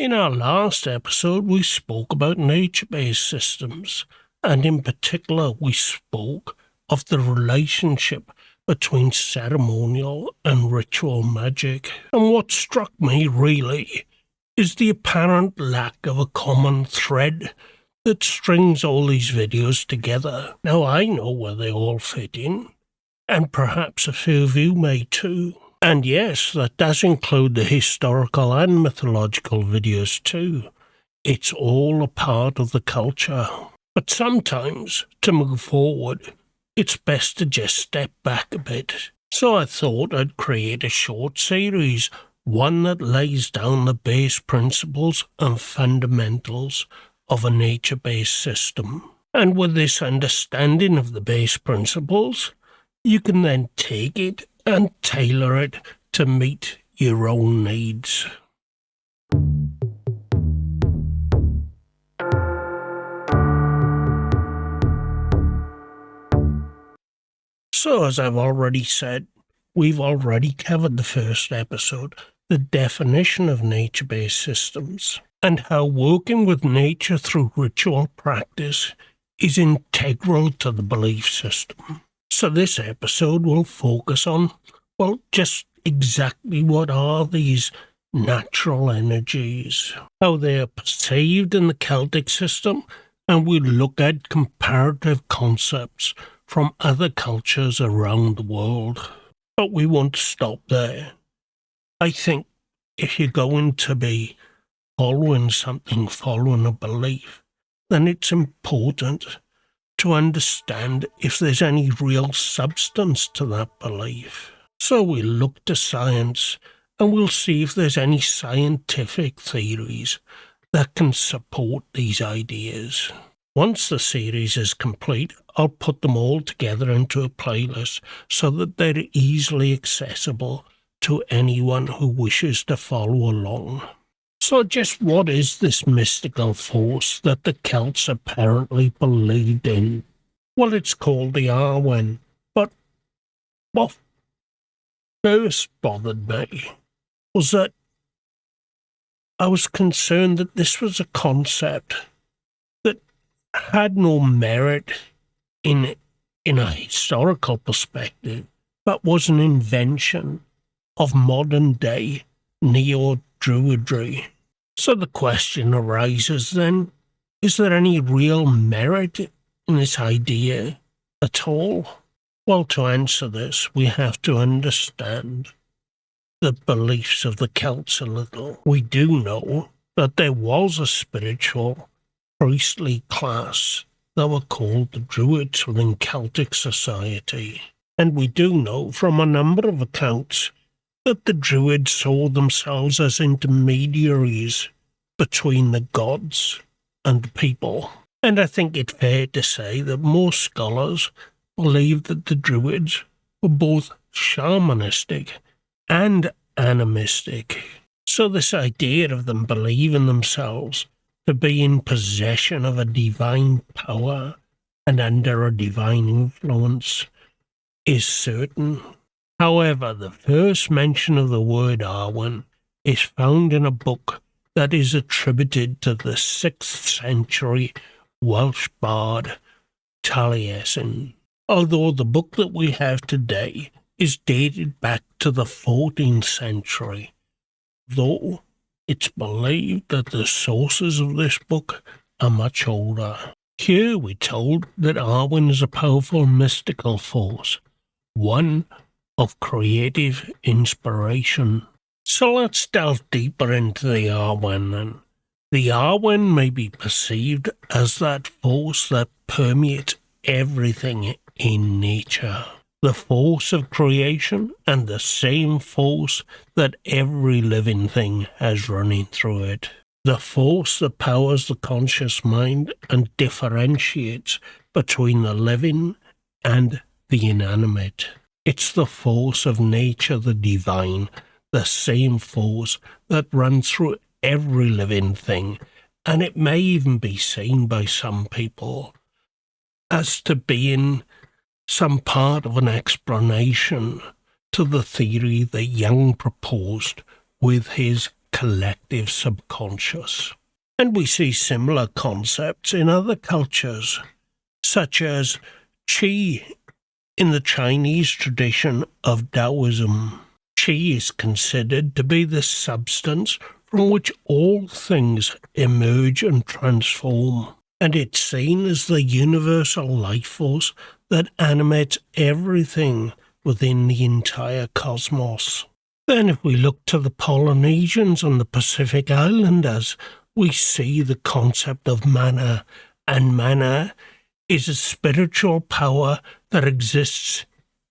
In our last episode, we spoke about nature-based systems, and in particular, we spoke of the relationship between ceremonial and ritual magic. And what struck me, really, is the apparent lack of a common thread that strings all these videos together. Now, I know where they all fit in, and perhaps a few of you may too. And yes, that does include the historical and mythological videos too. It's all a part of the culture. But sometimes, to move forward, it's best to just step back a bit. So I thought I'd create a short series, one that lays down the base principles and fundamentals of a nature-based system. And with this understanding of the base principles, you can then take it and tailor it to meet your own needs. So, as I've already said, we've already covered the first episode, the definition of nature-based systems, and how working with nature through ritual practice is integral to the belief system. So this episode will focus on, well, just exactly what are these natural energies, how they are perceived in the Celtic system, and we'll look at comparative concepts from other cultures around the world. But we won't stop there. I think if you're going to be following something, following a belief, then it's important to understand if there's any real substance to that belief. So we'll look to science and we'll see if there's any scientific theories that can support these ideas. Once the series is complete, I'll put them all together into a playlist so that they're easily accessible to anyone who wishes to follow along. So just what is this mystical force that the Celts apparently believed in? Well, it's called the Awen, but what first bothered me was that I was concerned that this was a concept that had no merit in a historical perspective, but was an invention of modern-day neo-Druidry. So the question arises then, is there any real merit in this idea at all? Well, to answer this, we have to understand the beliefs of the Celts a little. We do know that there was a spiritual, priestly class that were called the Druids within Celtic society. And we do know from a number of accounts that the Druids saw themselves as intermediaries between the gods and people. And I think it's fair to say that most scholars believe that the Druids were both shamanistic and animistic. So this idea of them believing themselves to be in possession of a divine power and under a divine influence is certain. However, the first mention of the word Awen is found in a book that is attributed to the 6th century Welsh bard Taliesin, although the book that we have today is dated back to the 14th century, though it's believed that the sources of this book are much older. Here we're told that Awen is a powerful mystical force, one of creative inspiration. So let's delve deeper into the Awen then. The Awen may be perceived as that force that permeates everything in nature, the force of creation and the same force that every living thing has running through it, the force that powers the conscious mind and differentiates between the living and the inanimate. It's the force of nature, the divine, the same force that runs through every living thing, and it may even be seen by some people as to being some part of an explanation to the theory that Jung proposed with his collective subconscious. And we see similar concepts in other cultures, such as qi in the Chinese tradition of Taoism. Qi is considered to be the substance from which all things emerge and transform, and it's seen as the universal life force that animates everything within the entire cosmos. Then if we look to the Polynesians and the Pacific Islanders, we see the concept of mana, and mana is a spiritual power that exists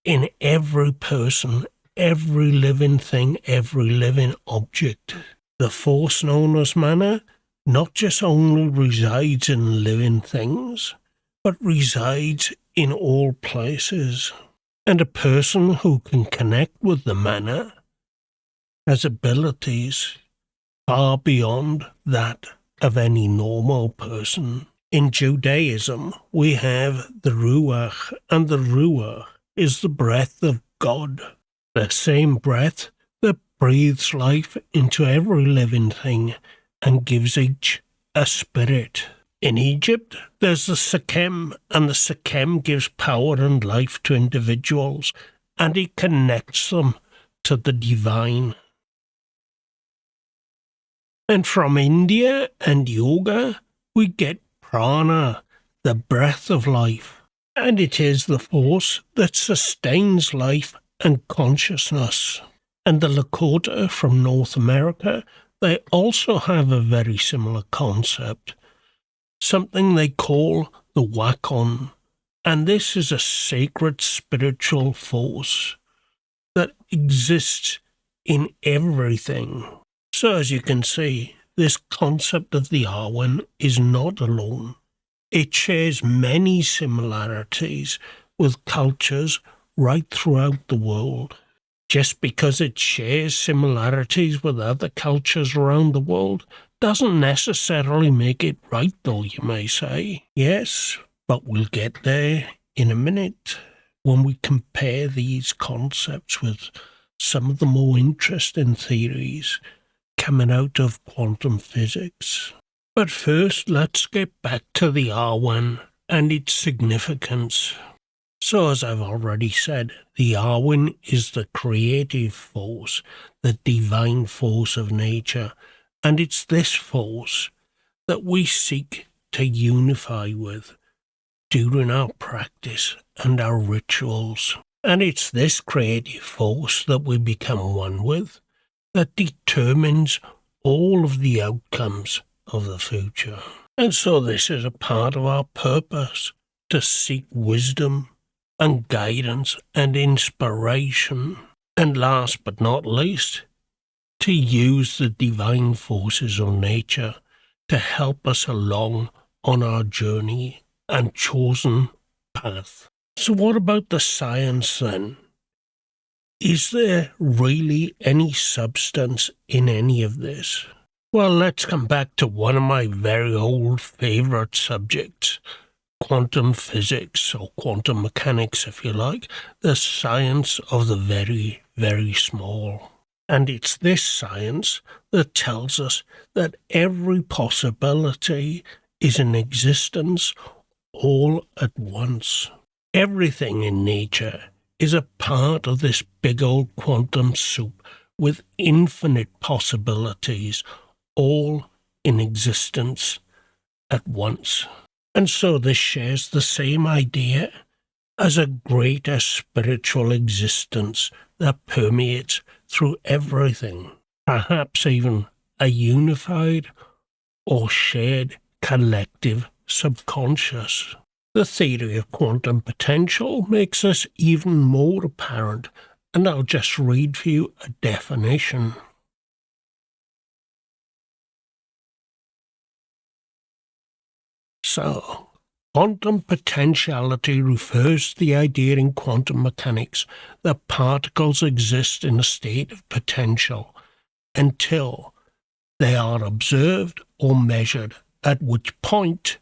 in every person, every living thing, every living object. The force known as mana not just only resides in living things, but resides in all places. And a person who can connect with the mana has abilities far beyond that of any normal person. In Judaism, we have the Ruach, and the Ruach is the breath of God, the same breath that breathes life into every living thing and gives each a spirit. In Egypt, there's the Sekhem, and the Sekhem gives power and life to individuals, and it connects them to the divine. And from India and yoga, we get Prana, the breath of life, and it is the force that sustains life and consciousness. And the Lakota from North America, they also have a very similar concept, something they call the Wakan, and this is a sacred spiritual force that exists in everything. So as you can see, this concept of the Awen is not alone. It shares many similarities with cultures right throughout the world. Just because it shares similarities with other cultures around the world doesn't necessarily make it right, though, you may say. Yes, but we'll get there in a minute when we compare these concepts with some of the more interesting theories coming out of quantum physics. But first, let's get back to the Awen and its significance. So as I've already said, the Awen is the creative force, the divine force of nature, and it's this force that we seek to unify with during our practice and our rituals. And it's this creative force that we become one with that determines all of the outcomes of the future. And so this is a part of our purpose, to seek wisdom and guidance and inspiration, and last but not least, to use the divine forces of nature to help us along on our journey and chosen path. So what about the science then? Is there really any substance in any of this? Well, let's come back to one of my very old favourite subjects, quantum physics, or quantum mechanics if you like, the science of the very, very small. And it's this science that tells us that every possibility is in existence all at once. Everything in nature is a part of this big old quantum soup with infinite possibilities, all in existence at once. And so this shares the same idea as a greater spiritual existence that permeates through everything, perhaps even a unified or shared collective subconscious. The theory of quantum potential makes this even more apparent, and I'll just read for you a definition. So, quantum potentiality refers to the idea in quantum mechanics that particles exist in a state of potential until they are observed or measured, at which point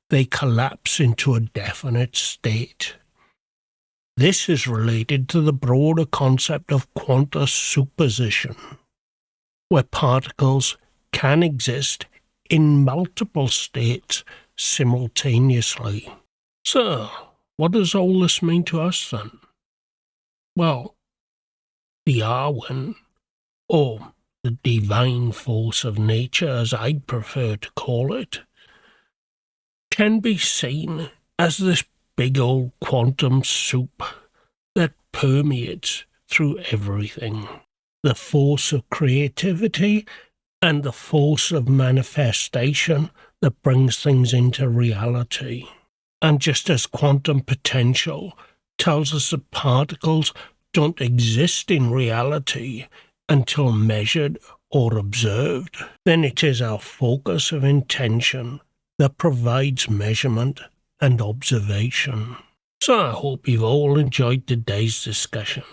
they collapse into a definite state. This is related to the broader concept of quantum superposition. where particles can exist in multiple states simultaneously. So, what does all this mean to us then? Well, the Awen, or the divine force of nature as I'd prefer to call it, can be seen as this big old quantum soup that permeates through everything. The force of creativity and the force of manifestation that brings things into reality. And just as quantum potential tells us that particles don't exist in reality until measured or observed, then it is our focus of intention that provides measurement and observation. So I hope you've all enjoyed today's discussion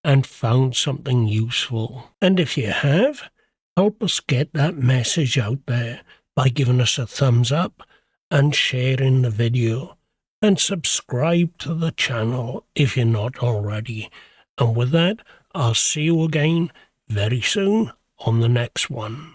and found something useful. And if you have, help us get that message out there by giving us a thumbs up and sharing the video, and subscribe to the channel if you're not already. And with that, I'll see you again very soon on the next one.